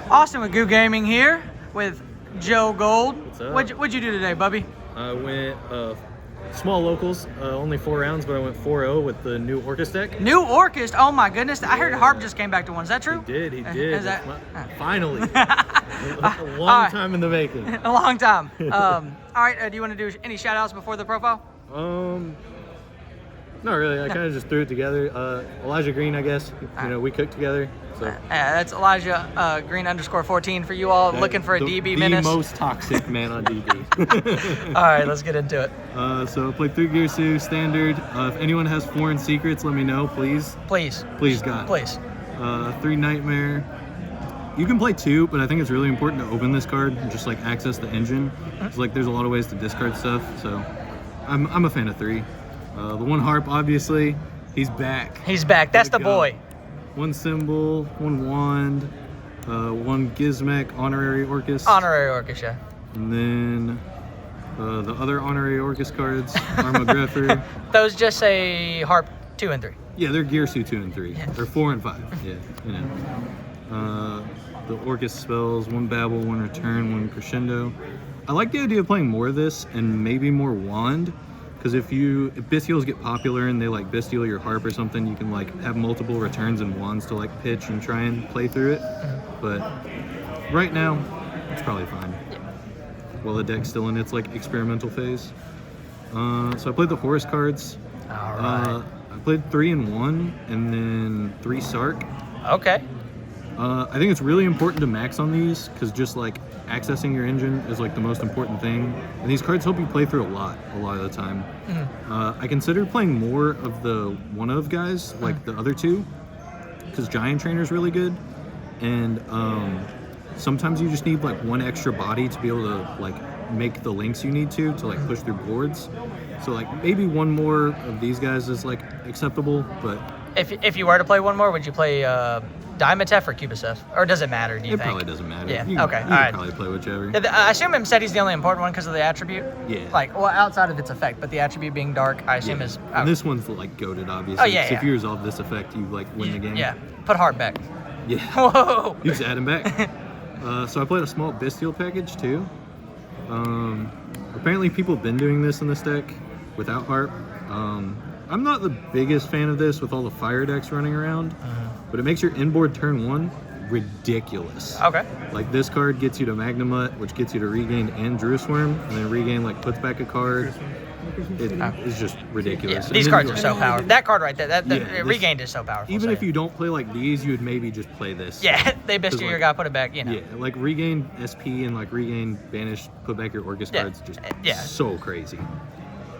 Austin with Goo Gaming here with Joe Gold. What's up? What'd you do today, Bubby? I went small locals, only 4 rounds, but I went 4-0 with the new Orcust deck. New Orcust? Oh my goodness! I heard Harp just came back to one. Is that true? He did. Is that Finally. A long time in the making. A long time. All right. Do you want to do any shout outs before the profile? Not really. I kind of just threw it together. Elijah Green, I guess. We cooked together. So. That's Elijah Green _14 for you all looking for a DB menace. The most toxic man on DB. All right, let's get into it. So I played 3 Gearsu standard. If anyone has foreign secrets, let me know, please. Please, God. Please. 3 Nightmare. You can play 2, but I think it's really important to open this card and just like access the engine. It's like there's a lot of ways to discard stuff, so I'm a fan of 3. The 1 Harp, obviously, he's back. He's back. That's the boy. 1 Symbol, 1 Wand, 1 Gizmek, Honorary Orcust. Honorary Orcust, yeah. And then the other Honorary Orcust cards, Armagrepher. Those just say Harp 2 and 3. Yeah, they're Gearsu 2 and 3. Yeah. They're 4 and 5. Yeah, the Orcust spells, 1 Babble, 1 Return, 1 Crescendo. I like the idea of playing more of this and maybe more Wand. Because if Bystials get popular and they like Bystial your Harp or something, you can like have multiple returns and wands to like pitch and try and play through it. But right now, it's probably fine. While the deck's still in its like experimental phase. So I played the Horus cards. All right. I played 3 and 1 and then 3 Sark. Okay. I think it's really important to max on these because just like accessing your engine is like the most important thing. And these cards help you play through a lot of the time. I considered playing more of the one of guys, like the other 2, because Giant Trainer's really good. And sometimes you just need like 1 extra body to be able to like make the links you need to like push through boards. So like maybe 1 more of these guys is like acceptable, but if you were to play 1 more, would you play Diamantef or Cubicef? Or does it matter, do you think? It probably doesn't matter. Yeah, you okay, can all right. probably play whichever. I assume Msetti's the only important one because of the attribute? Yeah. Like, well, outside of its effect, but the attribute being dark, I assume is... And this one's like goated, obviously. Oh, yeah, So if you resolve this effect, you like win the game. Yeah, put Heart back. Yeah. Whoa! You just add him back. So I played a small Bystial package too. Apparently people have been doing this in this deck without Harp. I'm not the biggest fan of this with all the fire decks running around, but it makes your inboard turn 1 ridiculous. Okay. Like this card gets you to Magnamut, which gets you to Regain and Drew Swarm, and then Regain like puts back a card. It is just ridiculous. Yeah, these cards are so powerful. That card right there, this, Regained is so powerful. Even if you don't play like these, you would maybe just play this. Yeah, they Bystial your guy, put it back, Yeah, like Regain SP and like Regain Banish, put back your Orcust cards, just so crazy.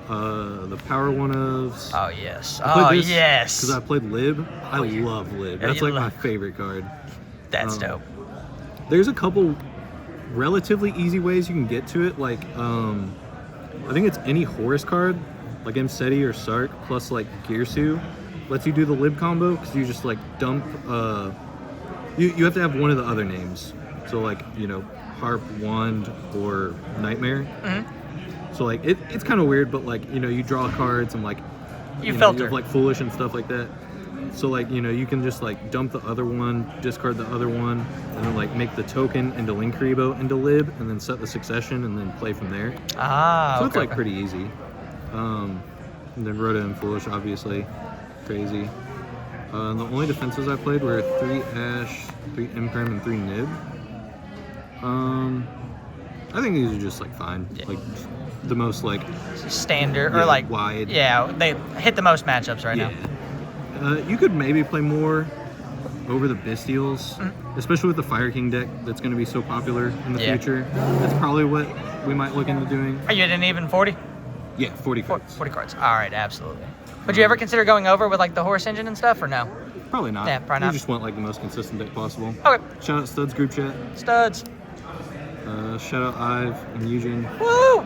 The Power 1-ofs. Oh, yes. Yes. Because I played Lib. I love Lib. That's like my favorite card. That's dope. There's a couple relatively easy ways you can get to it. Like, I think it's any Horus card, like Msetti or Sark, plus like Gearsu, lets you do the Lib combo because you just like dump. You have to have one of the other names. So like Harp, Wand, or Nightmare. So like it's kind of weird, but like you draw cards and like you filter. You have like Foolish and stuff like that. So like you can just like dump the other one, discard the other one, and then like make the token into Linkuriboh into Lib, and then set the succession and then play from there. So it's like pretty easy. And then Rhoda and Foolish, obviously, crazy. The only defenses I played were 3 Ash, 3 Imperm, and 3 Nib. I think these are just like fine. Like the most like standard or like wide. Yeah, they hit the most matchups right now. You could maybe play more over the Bystials, especially with the Fire King deck that's going to be so popular in the future. That's probably what we might look into doing. Are you at an even 40? Yeah, 40 cards. 40 cards. All right, absolutely. Would you ever consider going over with like the Horus engine and stuff, or no? Probably not. Yeah, probably not. You just want like the most consistent deck possible. Okay. Shout out Studs group chat. Studs. Shout out Ive and Eugene. Woo!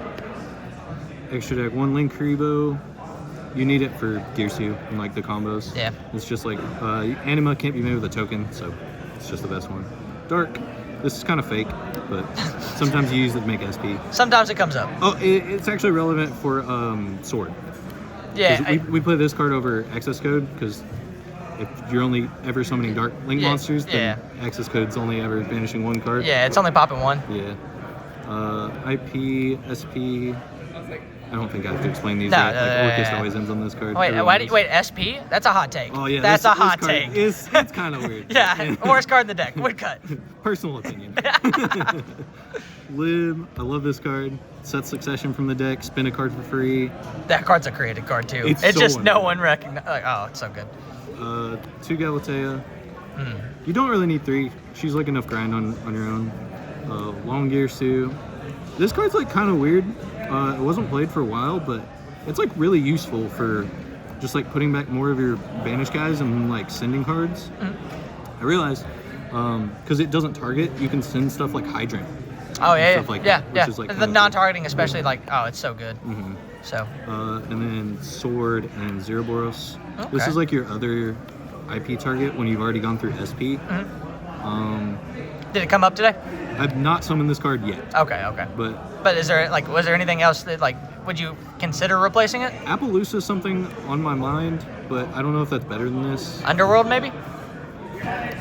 Extra deck 1 Linkuriboh. You need it for Gearsu and like the combos. Yeah. It's just like Anima can't be made with a token, so it's just the best one. Dark. This is kind of fake, but sometimes you use it to make SP. Sometimes it comes up. Oh, it's actually relevant for Sword. Yeah. We play this card over access code because if you're only ever summoning Dark Link monsters, then Yeah. access code's only ever banishing one card. Yeah, it's only popping one. Yeah. IP, SP. I don't think I have to explain these. No, Like, no, Orcust yeah. always ends on this card. Wait, Everyone why does. wait, SP? That's a hot take. Oh yeah, that's a this hot card take. It's kind of weird. Yeah, worst card in the deck. Woodcut. Personal opinion. Lib, I love this card. Set Succession from the deck, spin a card for free. That card's a created card too. It's It's so just no unreal. one recognizes. Like, oh, it's so good. 2 Galatea. You don't really need 3. She's like enough grind on your own. Long Gear Sue. This card's like kind of weird. It wasn't played for a while, but it's like really useful for just like putting back more of your banish guys and like sending cards. I realized because it doesn't target, you can send stuff like Hydrant. Oh yeah, stuff like yeah, that, which yeah. is, like, The kinda non-targeting, especially, like, oh, it's so good. So. And then Sword and Zeroboros. This Okay. is like your other IP target when you've already gone through SP. Did it come up today? I've not summoned this card yet, Okay, okay. but is there like, was there anything else that like, would you consider replacing it? Appaloosa is something on my mind, but I don't know if that's better than this. Underworld maybe?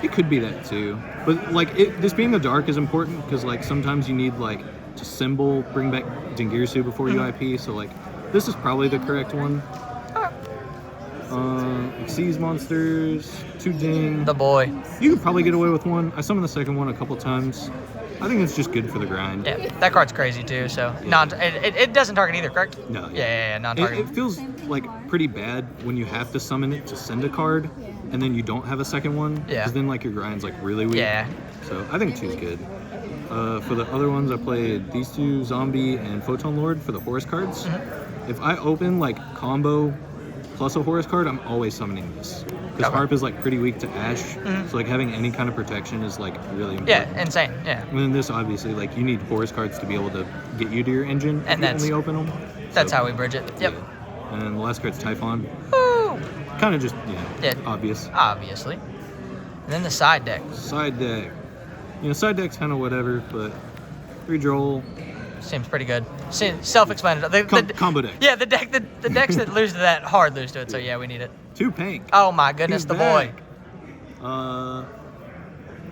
It could be that too, but like this being the dark is important because like sometimes you need like to symbol bring back Dingirsu before you IP. So like this is probably the correct one. Xyz monsters, 2 Ding. The boy. You could probably get away with 1. I summoned the second one a couple times. I think it's just good for the grind. Yeah, that card's crazy too. So it doesn't target either, correct? No. Yeah, non-targeting. It feels like pretty bad when you have to summon it to send a card, and then you don't have a second one. Yeah. Because then like your grind's like really weak. Yeah. So I think 2's good. For the other ones, I played these 2, Zombie and Photon Lord for the Horus cards. If I open like combo plus a Horus card, I'm always summoning this. Because Okay. Harp is like pretty weak to Ash, so like having any kind of protection is like really important. Yeah, insane. Yeah. And then this obviously like you need Horus cards to be able to get you to your engine. And if that's- you only open them. That's So, how we bridge it. Yep. yeah. And the last card's Typhon. Woo! Kind of just Yeah. obvious. Obviously. And then the side deck. Side deck. Side deck's kind of whatever, but 3 Droll. Seems pretty good. Self-explanatory. Combo deck. Yeah, the decks that lose to that hard lose to it. So yeah, we need it. 2 Pank. Oh my goodness, He's the boy. back.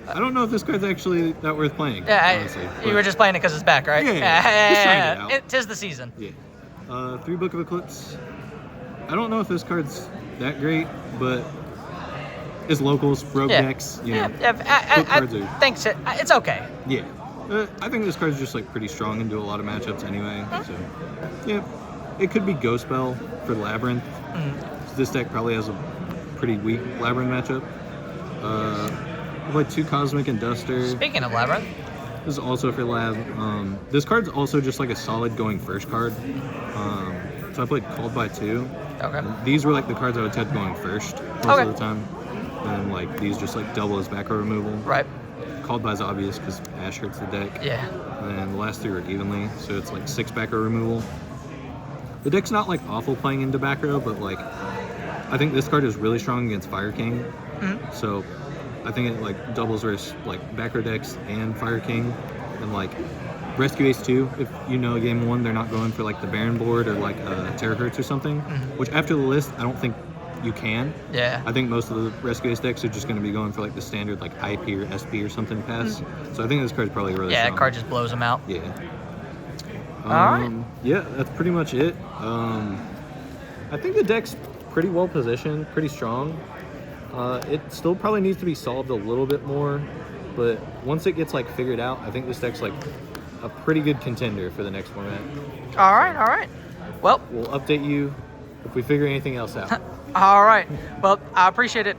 I don't know if this card's actually that worth playing. Yeah, honestly, you but- were just playing it because it's back, right? Yeah, just trying it out. Tis the season. Yeah. 3 Book of Eclipse. I don't know if this card's that great, but it's locals, rogue Yeah. decks, Yeah, Book cards I are- think it's okay. Yeah. I think this card's just like pretty strong and do a lot of matchups anyway. So, yeah. It could be Ghost Spell for Labyrinth. This deck probably has a pretty weak Labyrinth matchup. I played 2 Cosmic and Duster. Speaking of Labyrinth, This is also for Lab. This card's also just like a solid going first card. So I played Called by 2. okay. These were like the cards I would tend going first most Okay. of the time. And like these just like double as back row removal. Right. Called by is obvious because Ash hurts the deck. Yeah. And the last 3 were evenly, so it's like 6 back row removal. The deck's not like awful playing into back row, but like I think this card is really strong against Fire King. So I think it like doubles versus like back row decks and Fire King. And like Rescue Ace 2, if you know game 1, they're not going for like the Baron board or like Terahertz or something. Which after the list, I don't think you can. Yeah. I think most of the Rescue Ace decks are just going to be going for like the standard like IP or SP or something pass. So I think this card's probably really Yeah, strong. that card just blows them out. Yeah. Alright. Yeah, that's pretty much it. I think the deck's pretty well positioned, pretty strong. It still probably needs to be solved a little bit more, but once it gets like figured out, I think this deck's like a pretty good contender for the next format. All right. Well, We'll update you if we figure anything else out. all right. Well, I appreciate it.